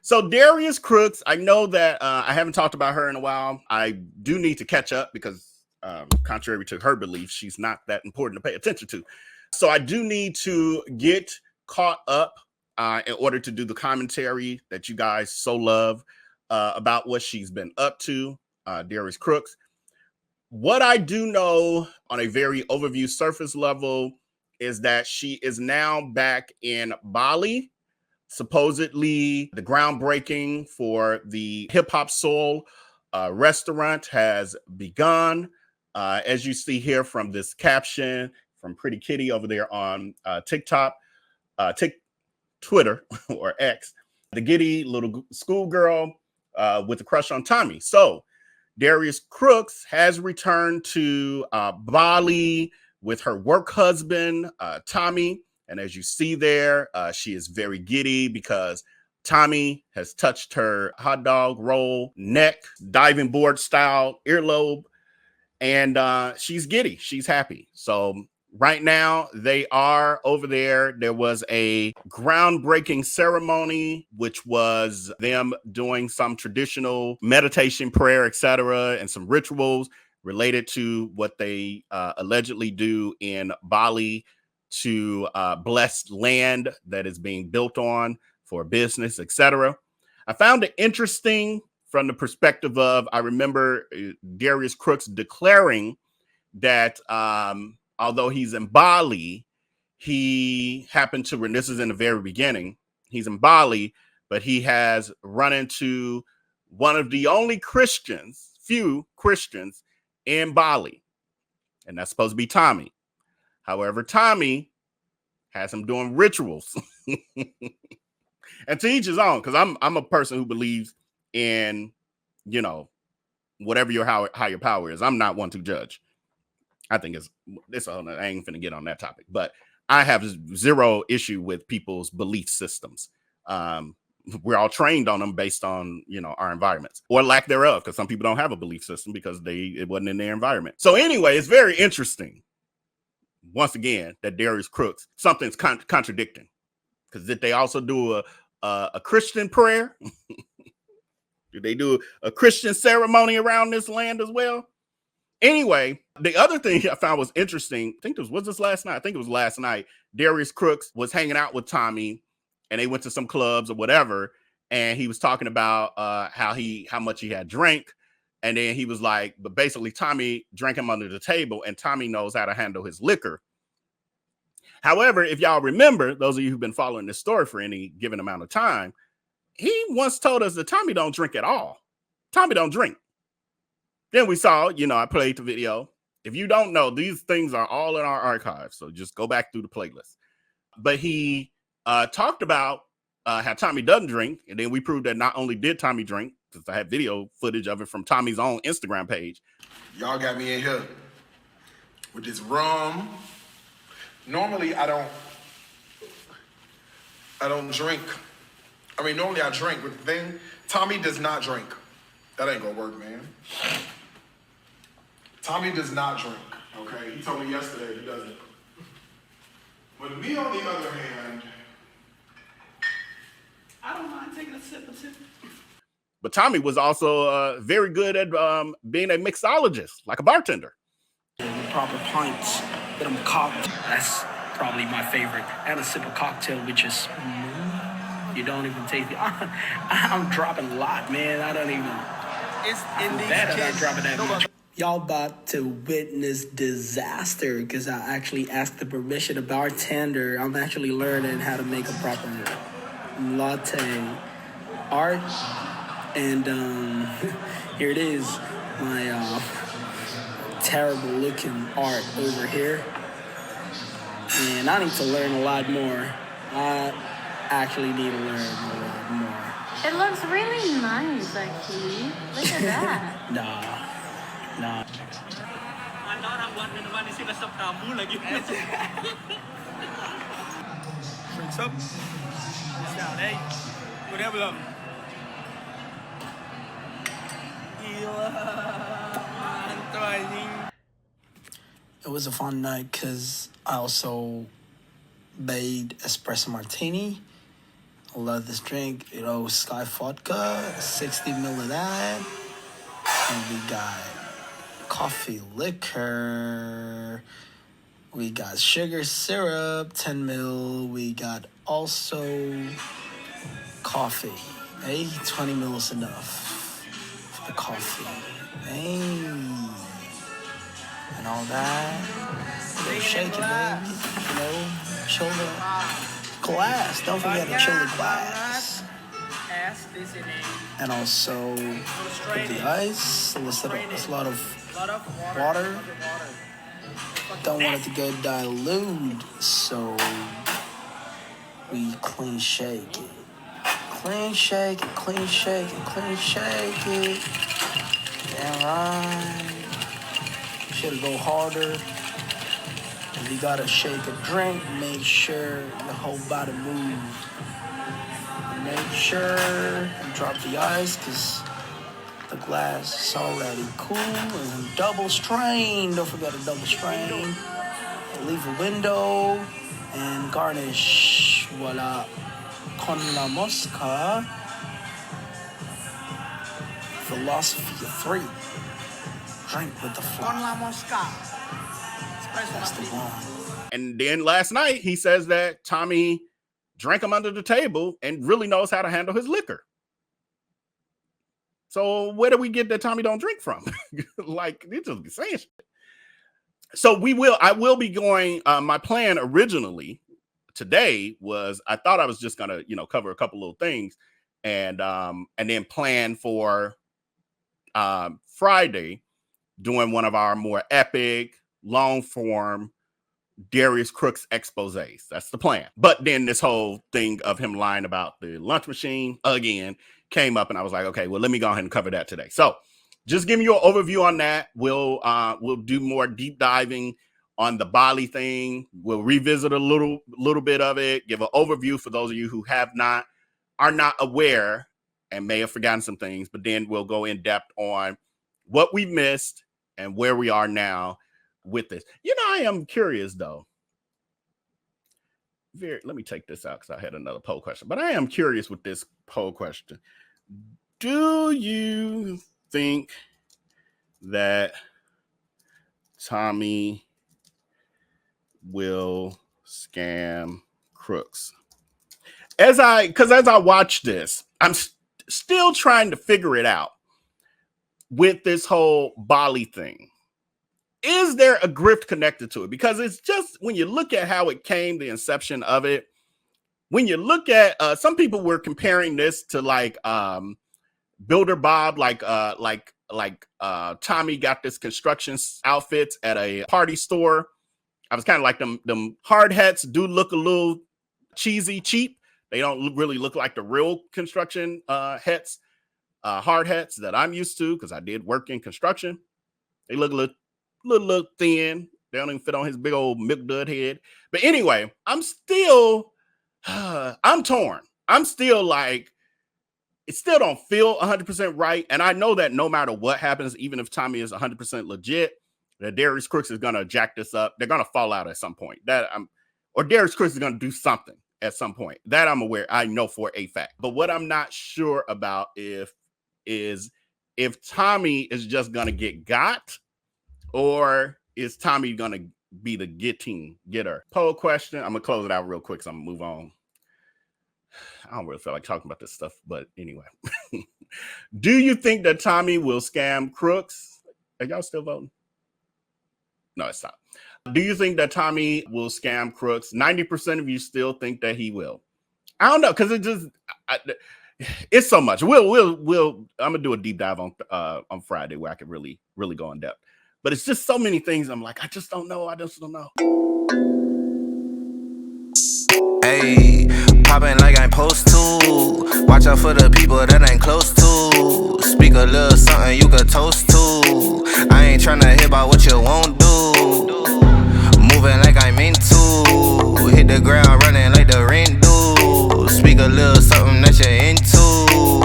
So Darius Crooks, I know that I haven't talked about her in a while. I do need to catch up because contrary to her beliefs, she's not that important to pay attention to. So I do need to get caught up in order to do the commentary that you guys so love about what she's been up to, Darius Crooks. What I do know on a very overview surface level is that she is now back in Bali. Supposedly, the groundbreaking for the Hip Hop Soul restaurant has begun. As you see here from this caption from Pretty Kitty over there on TikTok, Twitter or X, the giddy little schoolgirl with a crush on Tommy. So Darius Crooks has returned to Bali with her work husband, Tommy. And as you see there, she is very giddy because Tommy has touched her hot dog roll neck, diving board style earlobe. And she's giddy. She's happy. So right now they are over there. There was a groundbreaking ceremony, which was them doing some traditional meditation, prayer, etc., and some rituals related to what they allegedly do in Bali to bless land that is being built on for business, etc. I found it interesting from the perspective of, I remember Darius Crooks declaring that although he's in Bali, he happened to, and this is in the very beginning, he's in Bali, but he has run into one of the only Christians, few Christians in Bali, and that's supposed to be Tommy. However, Tommy has him doing rituals. And to each his own, because I'm a person who believes in, you know, whatever your higher power is. I'm not one to judge. I think I ain't finna get on that topic, but I have zero issue with people's belief systems. We're all trained on them based on, you know, our environments or lack thereof, because some people don't have a belief system because it wasn't in their environment. So anyway, it's very interesting. Once again, that Darius Crooks, something's contradicting, because did they also do a Christian prayer? Did they do a Christian ceremony around this land as well? Anyway, the other thing I found was interesting. I think was this last night? I think it was last night. Darius Crooks was hanging out with Tommy, and they went to some clubs or whatever, and he was talking about how much he had drank. And then he was like, but basically Tommy drank him under the table, and Tommy knows how to handle his liquor. However, if y'all remember, those of you who've been following this story for any given amount of time, he once told us that Tommy don't drink at all. Tommy don't drink. Then we saw, you know, I played the video. If you don't know, these things are all in our archives, so just go back through the playlist. But he talked about how Tommy doesn't drink, and then we proved that not only did Tommy drink, because I had video footage of it from Tommy's own Instagram page. Y'all got me in here with this rum. Normally, I don't drink. I mean, normally I drink, but the thing, Tommy does not drink. That ain't gonna work, man. Tommy does not drink, okay? He told me yesterday he doesn't. But me, on the other hand, I don't mind taking a sip. But Tommy was also very good at being a mixologist, like a bartender. Proper pints, get them cocked. That's probably my favorite. And a sip of cocktail, which is you don't even taste it. I'm dropping a lot, man. I don't even. It's in these bad kids. I'm dropping that much. Y'all about to witness disaster because I actually asked the permission of bartender. I'm actually learning how to make a proper latte art. And here it is, my terrible looking art over here. And I need to learn a lot more. I actually need to learn a lot more. It looks really nice, actually. Look at that. Nah. Drinks up. Down, hey. Whatever up. It was a fun night because I also made espresso martini. I love this drink. Sky Vodka, 60 ml of that. And we got coffee liquor. We got sugar syrup, 10 ml. We got also coffee. Hey, 20 ml is enough for the coffee. Hey. And all that. Shake it, baby. Chill the glass. Don't forget to chill the glass. And also with the ice, it's a lot of water. Don't want it to get diluted, so we clean shake it. Clean shake it, clean shake it, clean shake it. Damn right. Should go harder. If you gotta shake a drink, make sure your whole body moves. Make sure you drop the ice, because the glass is already cool. And double strain. Don't forget to double strain. Leave a window and garnish. Voila. Con la mosca. Philosophy of 3. Drink with the flow. Con la mosca. That's the one. And then last night, he says that Tommy drank him under the table and really knows how to handle his liquor. So where do we get that Tommy don't drink from? Like, they just be saying shit. So I will be going, my plan originally today was, I thought I was just gonna, cover a couple little things and then plan for Friday doing one of our more epic, long form Darius Crooks exposés. That's the plan. But then this whole thing of him lying about the lunch machine again came up, and I was like, okay, well, let me go ahead and cover that today. So just giving you an overview on that. We'll do more deep diving on the Bali thing. We'll revisit a little bit of it, give an overview for those of you who are not aware and may have forgotten some things, but then we'll go in depth on what we missed and where we are now with this. I am curious though. Let me take this out because I had another poll question, but I am curious with this poll question. Do you think that Tommy will scam Crooks? As I watch this, I'm still trying to figure it out with this whole Bali thing. Is there a grift connected to it? Because it's just, when you look at how it came, the inception of it, when you look at, some people were comparing this to like Builder Bob, like Tommy got this construction outfits at a party store. I was kind of like them hard hats do look a little cheesy, cheap. They don't really look like the real construction hats, hard hats that I'm used to, because I did work in construction. They look a little thin. They don't even fit on his big old milk dud head. But anyway, I'm torn. I'm still like, it still don't feel 100% right. And I know that no matter what happens, even if Tommy is 100% legit, that Darius Crooks is going to jack this up. They're going to fall out at some point. Or Darius Crooks is going to do something at some point. That I'm aware. I know for a fact. But what I'm not sure about is if Tommy is just going to get got, or is Tommy going to be the getter? Poll question. I'm going to close it out real quick so I'm going to move on. I don't really feel like talking about this stuff, but anyway. Do you think that Tommy will scam Crooks? Are y'all still voting? No, it's not. Do you think that Tommy will scam Crooks? 90% of you still think that he will. I don't know, because it's so much. I'm gonna do a deep dive on Friday where I can really go in depth. But it's just so many things. I'm like, I just don't know. Hey, popping like I'm supposed to. Watch out for the people that ain't close to. Speak a little something you could toast to. I ain't tryna hear about what you won't do. Moving like I'm into. Hit the ground running like the rain do. Speak a little